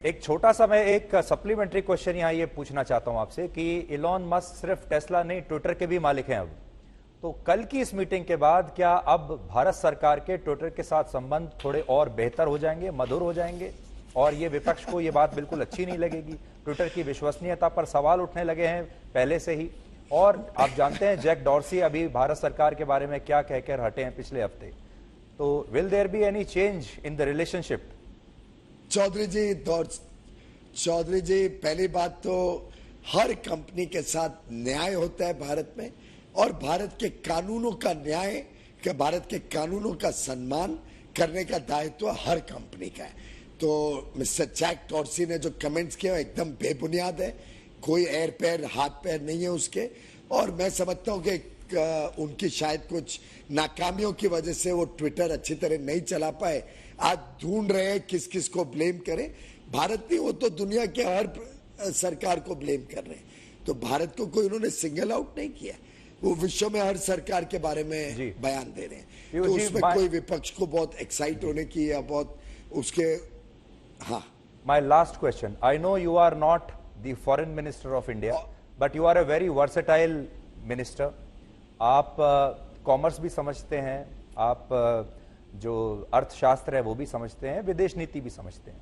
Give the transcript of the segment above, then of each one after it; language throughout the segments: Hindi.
एक छोटा सा मैं एक सप्लीमेंट्री क्वेश्चन यहाँ ये पूछना चाहता हूं आपसे कि इलॉन मस्क सिर्फ टेस्ला नहीं ट्विटर के भी मालिक हैं अब। तो कल की इस मीटिंग के बाद क्या अब भारत सरकार के ट्विटर के साथ संबंध थोड़े और बेहतर हो जाएंगे, मधुर हो जाएंगे, और ये विपक्ष को ये बात बिल्कुल अच्छी नहीं लगेगी? ट्विटर की विश्वसनीयता पर सवाल उठने लगे हैं पहले से ही। और आप जानते हैं जैक डॉर्सी अभी भारत सरकार के बारे में क्या कहकर हटे हैं पिछले हफ्ते। तो will there be any change in the relationship? Chaudhary ji, पहली बात तो हर कंपनी के साथ न्याय होता है भारत में, और भारत के कानूनों का न्याय, भारत के कानूनों का सम्मान करने का दायित्व हर कंपनी का है। तो मिस्टर जैक डॉर्सी ने जो कमेंट्स किए एकदम बेबुनियाद है, कोई एर पैर हाथ पैर नहीं है उसके। और मैं समझता हूं कि उनकी शायद कुछ नाकामियों की वजह से वो ट्विटर अच्छी तरह नहीं चला पाए। आज ढूंढ रहे हैं किस किस को ब्लेम करें। भारत नहीं, वो तो दुनिया के हर सरकार को ब्लेम कर रहे हैं। तो भारत को कोई उन्होंने सिंगल आउट नहीं किया, वो विश्व में हर सरकार के बारे में बयान दे रहे हैं। तो उसमें कोई विपक्ष को बहुत एक्साइट होने की या बहुत उसके। हाँ, my last question, I know you are not the foreign minister of India, but you are a very versatile minister. आप कॉमर्स भी समझते हैं, आप जो अर्थशास्त्र है वो भी समझते हैं, विदेश नीति भी समझते हैं।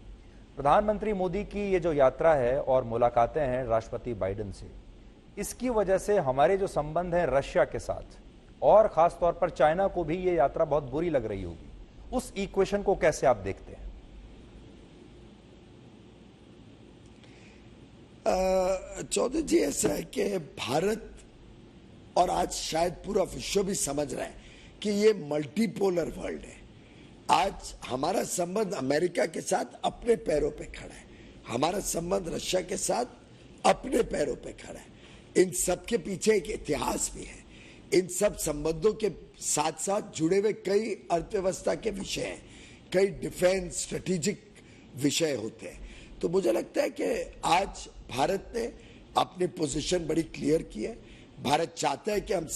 प्रधानमंत्री मोदी की ये जो यात्रा है और मुलाकातें हैं राष्ट्रपति बाइडेन से, इसकी वजह से हमारे जो संबंध हैं रशिया के साथ और खास तौर पर चाइना को भी ये यात्रा बहुत बुरी लग रही होगी। उस इक्वेशन को कैसे आप देखते हैं? चौधरी जी, ऐसा है कि भारत और आज शायद पूरा विश्व भी समझ रहा है कि ये मल्टीपोलर वर्ल्ड है। आज हमारा संबंध अमेरिका के साथ अपने पैरों पे खड़ा है, हमारा संबंध रशिया के साथ अपने पैरों पे खड़ा है। इन सब के पीछे एक इतिहास भी है। इन सब संबंधों के साथ साथ जुड़े हुए कई अर्थव्यवस्था के विषय हैं, कई डिफेंस स्ट्रेटेजिक विषय होते हैं। तो मुझे लगता है कि आज भारत ने अपनी पोजीशन बड़ी क्लियर की है। भारत चाहता है कि हम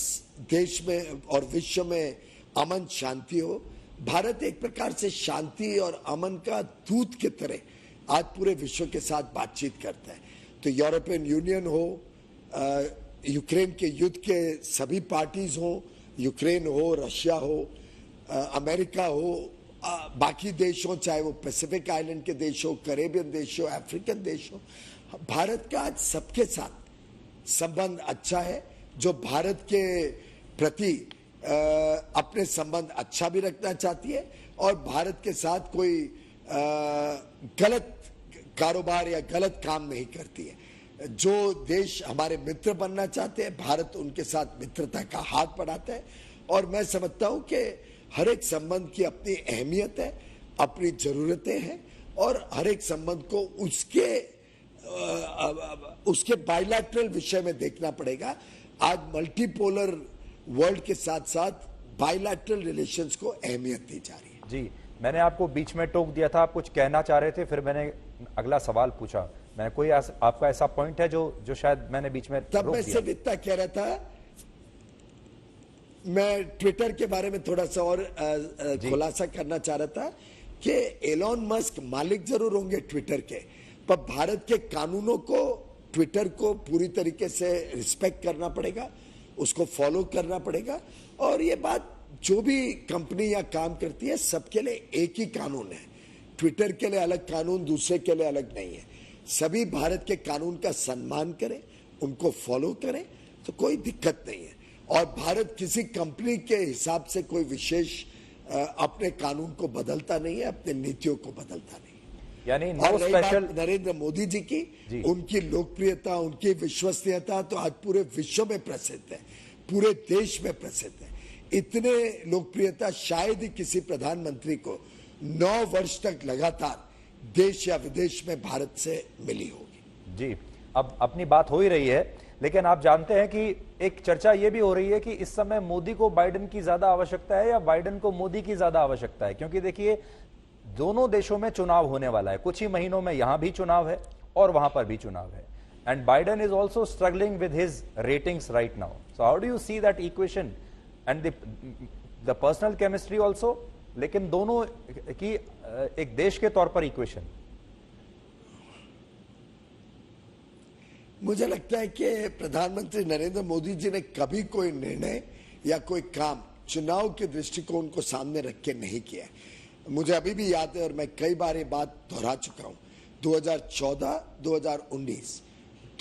देश में और विश्व में अमन शांति हो। भारत एक प्रकार से शांति और अमन का दूत की तरह आज पूरे विश्व के साथ बातचीत करता है। तो यूरोपियन यूनियन हो, यूक्रेन के युद्ध के सभी पार्टीज हो, यूक्रेन हो, रशिया हो, अमेरिका हो, बाकी देश हो, चाहे वो पैसिफिक आइलैंड के देश हो, कैरेबियन देश हो, अफ्रीकन देश हो, भारत का आज सबके साथ संबंध अच्छा है। जो भारत के प्रति अपने संबंध अच्छा भी रखना चाहती है और भारत के साथ कोई गलत कारोबार या गलत काम नहीं करती है। जो देश हमारे मित्र बनना चाहते हैं, भारत उनके साथ मित्रता का हाथ बढ़ाता है। और मैं समझता हूं कि हर एक संबंध की अपनी अहमियत है, अपनी जरूरतें हैं, और हर एक संबंध को उसके बायलैटरल विषय में देखना पड़ेगा। आज मल्टीपोलर वर्ल्ड के साथ साथ बायलैटरल रिलेशंस को अहमियत दी जा रही है। जी, मैंने आपको बीच में टोक दिया था, आप कुछ कहना चाह रहे थे, फिर मैंने अगला सवाल पूछा। मैं कोई आपका ऐसा पॉइंट है जो शायद मैंने बीच में तब मैं सिर्फ इतना कह रहा था, मैं ट्विटर के बारे में थोड़ा सा और खुलासा करना चाह रहा था कि एलॉन मस्क मालिक जरूर होंगे ट्विटर के, पर भारत के कानूनों को, ट्विटर को पूरी तरीके से रिस्पेक्ट करना पड़ेगा, उसको फॉलो करना पड़ेगा। और ये बात जो भी कंपनी या काम करती है सबके लिए एक ही कानून है। ट्विटर के लिए अलग कानून, दूसरे के लिए अलग नहीं है। सभी भारत के कानून का सम्मान करें, उनको फॉलो करें, तो कोई दिक्कत नहीं है। और भारत किसी कंपनी के हिसाब से कोई विशेष अपने कानून को बदलता नहीं है, अपने नीतियों को बदलता नहीं है। यानी नो स्पेशल नरेंद्र मोदी जी की उनकी लोकप्रियता, उनकी विश्वसनीयता तो आज पूरे विश्व में प्रसिद्ध है, पूरे देश में प्रसिद्ध है। इतने लोकप्रियता शायद ही किसी प्रधानमंत्री को 9 वर्ष तक लगातार देश या विदेश में भारत से मिली होगी। जी, अब अपनी बात हो ही रही है, लेकिन आप जानते हैं कि एक चर्चा यह भी हो रही है कि इस समय मोदी को बाइडेन की ज्यादा आवश्यकता है या बाइडेन को मोदी की ज्यादा आवश्यकता है। क्योंकि देखिए, दोनों देशों में चुनाव होने वाला है, कुछ ही महीनों में यहां भी चुनाव है और वहां पर भी चुनाव है। And Biden is also struggling with his ratings right now. So how do you see that equation and the personal chemistry also, लेकिन दोनों की एक देश के तौर पर इक्वेशन? मुझे लगता है कि प्रधानमंत्री नरेंद्र मोदी जी ने कभी कोई निर्णय या कोई काम चुनाव के दृष्टिकोण को सामने रख के नहीं किया। मुझे अभी भी याद है और मैं कई बार ये बात दोहरा चुका हूं, 2014, 2019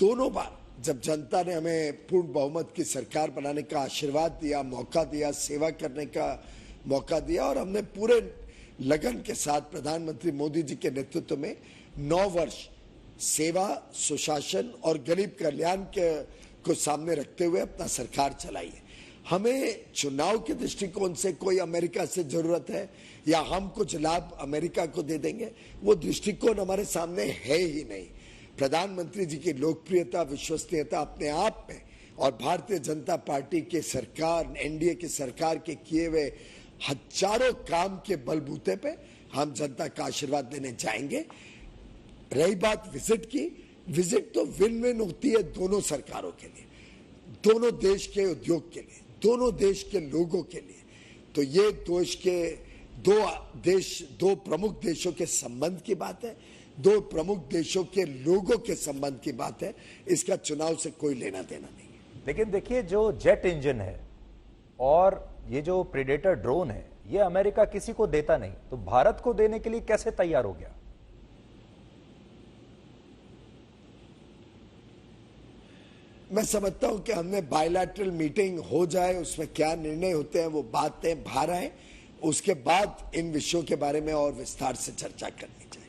दोनों बार जब जनता ने हमें पूर्ण बहुमत की सरकार बनाने का आशीर्वाद दिया, मौका दिया, सेवा करने का मौका दिया और हमने पूरे लगन के साथ प्रधानमंत्री मोदी जी के नेतृत्व में 9 वर्ष सेवा, सुशासन और गरीब कल्याण को सामने रखते हुए अपना सरकार चलाई है। हमें चुनाव के दृष्टिकोण से कोई अमेरिका से जरूरत है या हम कुछ लाभ अमेरिका को दे देंगे, वो दृष्टिकोण हमारे सामने है ही नहीं। प्रधानमंत्री जी की लोकप्रियता, विश्वसनीयता अपने आप में और भारतीय जनता पार्टी के सरकार, एनडीए की सरकार के किए हुए हजारों काम के बलबूते पे हम जनता का आशीर्वाद देने जाएंगे। रही बात विजिट की, विजिट तो विन विन होती है दोनों सरकारों के लिए, दोनों देश के उद्योग के लिए, दोनों देश के लोगों के लिए। तो ये दो प्रमुख देशों के संबंध की बात है, दो प्रमुख देशों के लोगों के संबंध की बात है। इसका चुनाव से कोई लेना देना नहीं है। लेकिन देखिए, जो जेट इंजन है और ये जो प्रेडेटर ड्रोन है, ये अमेरिका किसी को देता नहीं, तो भारत को देने के लिए कैसे तैयार हो गया? मैं समझता हूं कि हमने बायलैटरल मीटिंग हो जाए, उसमें क्या निर्णय होते हैं वो बातें बाहर आए, उसके बाद इन विषयों के बारे में और विस्तार से चर्चा करनी चाहिए।